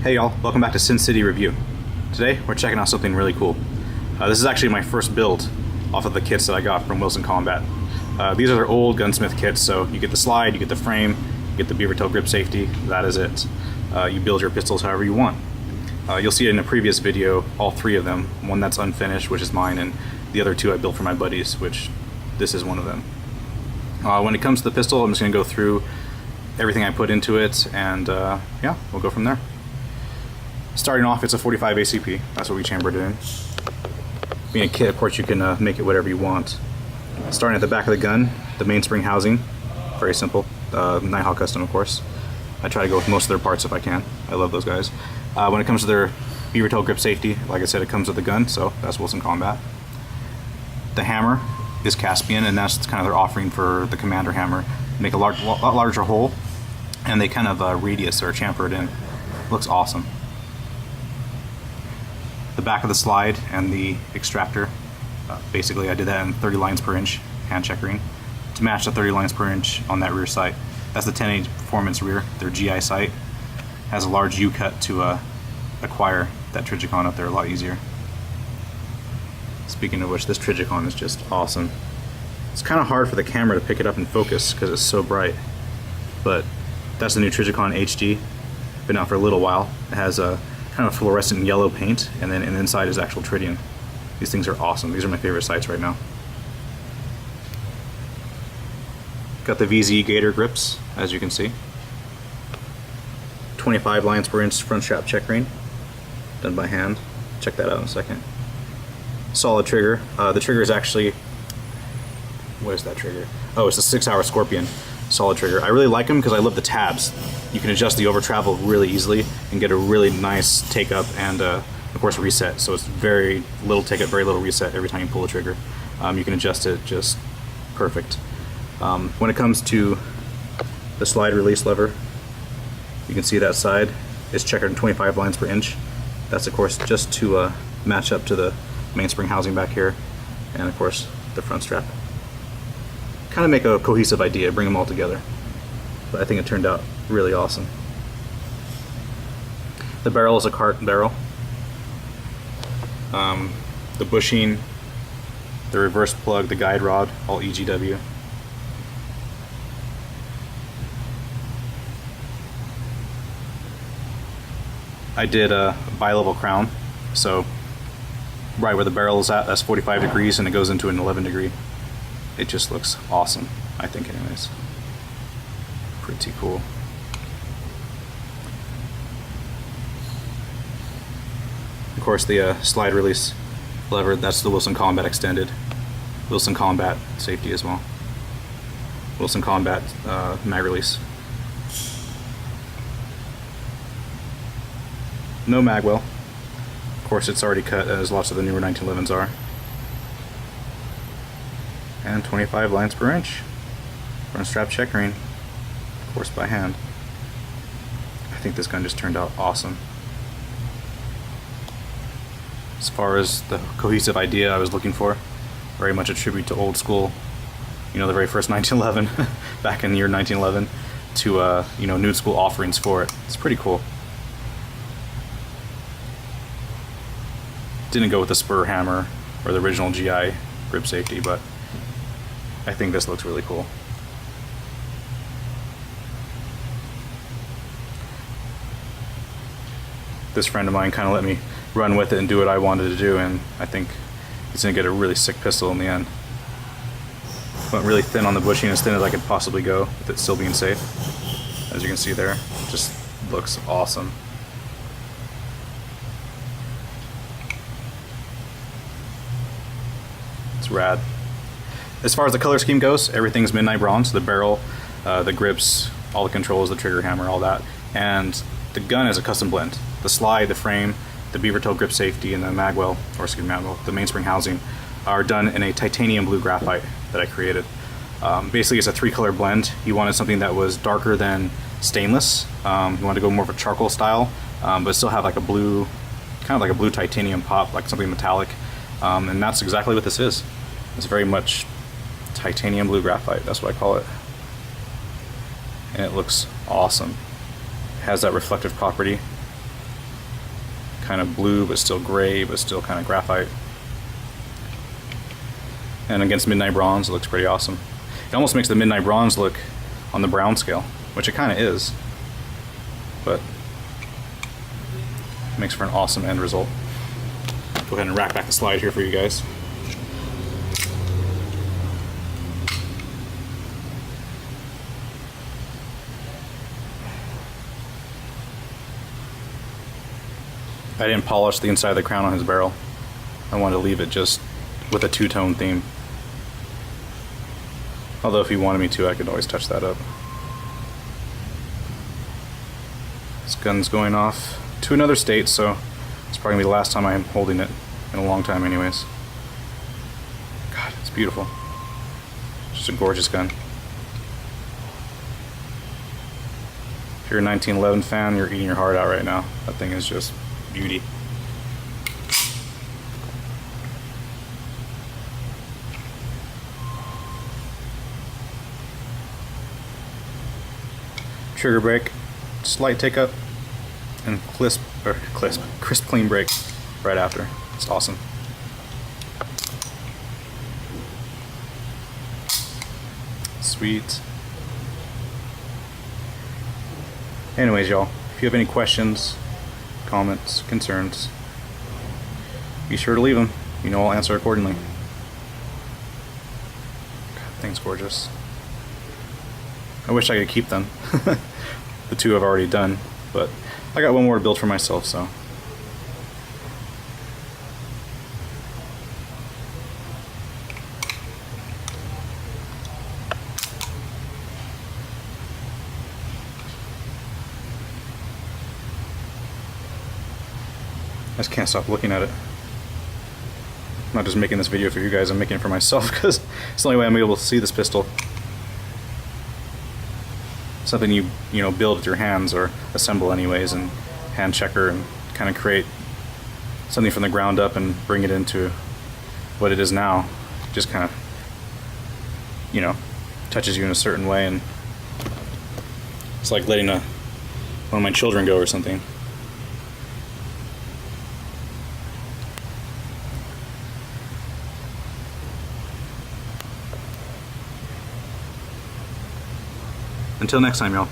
Hey y'all, welcome back to Sin City Review. Today we're checking out something really cool. This is actually my first build off of the kits that I got from Wilson Combat. These are their old gunsmith kits, so you get the slide, you get the frame, you get the beaver tail grip safety, that is it. You build your pistols however you want. You'll see it in a previous video, all three of them. One that's unfinished, which is mine, and the other two I built for my buddies, which this is one of them. When it comes to the pistol, I'm just going to go through everything I put into it, and yeah, we'll go from there. Starting off, it's a 45 ACP. That's what we chambered it in. Being a kit, of course, you can make it whatever you want. Starting at the back of the gun, the mainspring housing, very simple. Nighthawk Custom, of course. I try to go with most of their parts if I can. I love those guys. When it comes to their beaver tail grip safety, like I said, it comes with the gun, so that's Wilson Combat. The hammer is Caspian, and that's kind of their offering for the Commander hammer. Make a lot larger hole, and they kind of radius or chamfer it in. Looks awesome. The back of the slide and the extractor, basically I did that in 30 lines per inch hand checkering to match the 30 lines per inch on that rear sight. That's the 1080 Performance rear, their GI sight. Has a large U-cut to acquire that Triticon up there a lot easier. Speaking of which, this Triticon is just awesome. It's kind of hard for the camera to pick it up and focus because it's so bright, but that's the new Triticon HD. Been out for a little while. It has a kind of fluorescent yellow paint, and then inside is actual tritium. These things are awesome. These are my favorite sights right now. Got the VZ Gator Grips, as you can see. 25 lines per inch front strap check ring, done by hand. Check that out in a second. Solid trigger. The trigger is actually, what is that trigger? Oh, it's a 6-hour Scorpion solid trigger. I really like them because I love the tabs. You can adjust the over travel really easily and get a really nice take up and of course reset. So it's very little take up, very little reset every time you pull the trigger. You can adjust it just perfect. When it comes to the slide release lever, you can see that side is checkered in 25 lines per inch. That's of course just to match up to the mainspring housing back here, and of course the front strap. Kind of make a cohesive idea, bring them all together. But I think it turned out really awesome. The barrel is a cart barrel. The bushing, the reverse plug, the guide rod, all EGW. I did a bi-level crown, so right where the barrel is at, that's 45 degrees, and it goes into an 11 degree. It just looks awesome, I think anyways. Pretty cool. Of course, the slide release lever, that's the Wilson Combat Extended. Wilson Combat safety as well. Wilson Combat mag release. No mag well. Of course, it's already cut, as lots of the newer 1911s are. And 25 lines per inch. Front strap check ring, of course by hand. I think this gun just turned out awesome. As far as the cohesive idea I was looking for, very much a tribute to old school, you know, the very first 1911, back in the year 1911, to you know, new school offerings for it. It's pretty cool. Didn't go with the spur hammer or the original GI grip safety, but I think this looks really cool. This friend of mine kind of let me run with it and do what I wanted to do, and I think he's going to get a really sick pistol in the end. Went really thin on the bushing, as thin as I could possibly go, with it still being safe. As you can see there, just looks awesome. It's rad. As far as the color scheme goes, everything's midnight bronze. The barrel, the grips, all the controls, the trigger hammer, all that. And the gun is a custom blend. The slide, the frame, the beaver tail grip safety, and the magwell, or excuse me, magwell, the mainspring housing, are done in a titanium blue graphite that I created. Basically, it's a 3-color blend. You wanted something that was darker than stainless. You wanted to go more of a charcoal style, but still have like a blue, kind of like a blue titanium pop, like something metallic. And that's exactly what this is. It's very much titanium blue graphite, that's what I call it. And it looks awesome. It has that reflective property. kind of blue, but still gray, but still kind of graphite. And against Midnight Bronze, it looks pretty awesome. It almost makes the Midnight Bronze look on the brown scale, which it kind of is, but it makes for an awesome end result. Go ahead and rack back the slide here for you guys. I didn't polish the inside of the crown on his barrel. I wanted to leave it just with a two-tone theme. Although if he wanted me to, I could always touch that up. This gun's going off to another state, so it's probably gonna be the last time I'm holding it in a long time anyways. God, it's beautiful. Just a gorgeous gun. If you're a 1911 fan, you're eating your heart out right now. That thing is just beauty. Trigger break, slight tick up, and crisp clean break right after. It's awesome. Sweet. Anyways, y'all, if you have any questions, comments, concerns, be sure to leave them. You know, I'll answer accordingly. God, thing's gorgeous. I wish I could keep them. The two I've already done, but I got one more to build for myself, so. I just can't stop looking at it. I'm not just making this video for you guys, I'm making it for myself because it's the only way I'm able to see this pistol. Something you know build with your hands or assemble anyways, and hand checker and kind of create something from the ground up and bring it into what it is now. Just kind of, you know, touches you in a certain way, and it's like letting one of my children go or something. Until next time, y'all.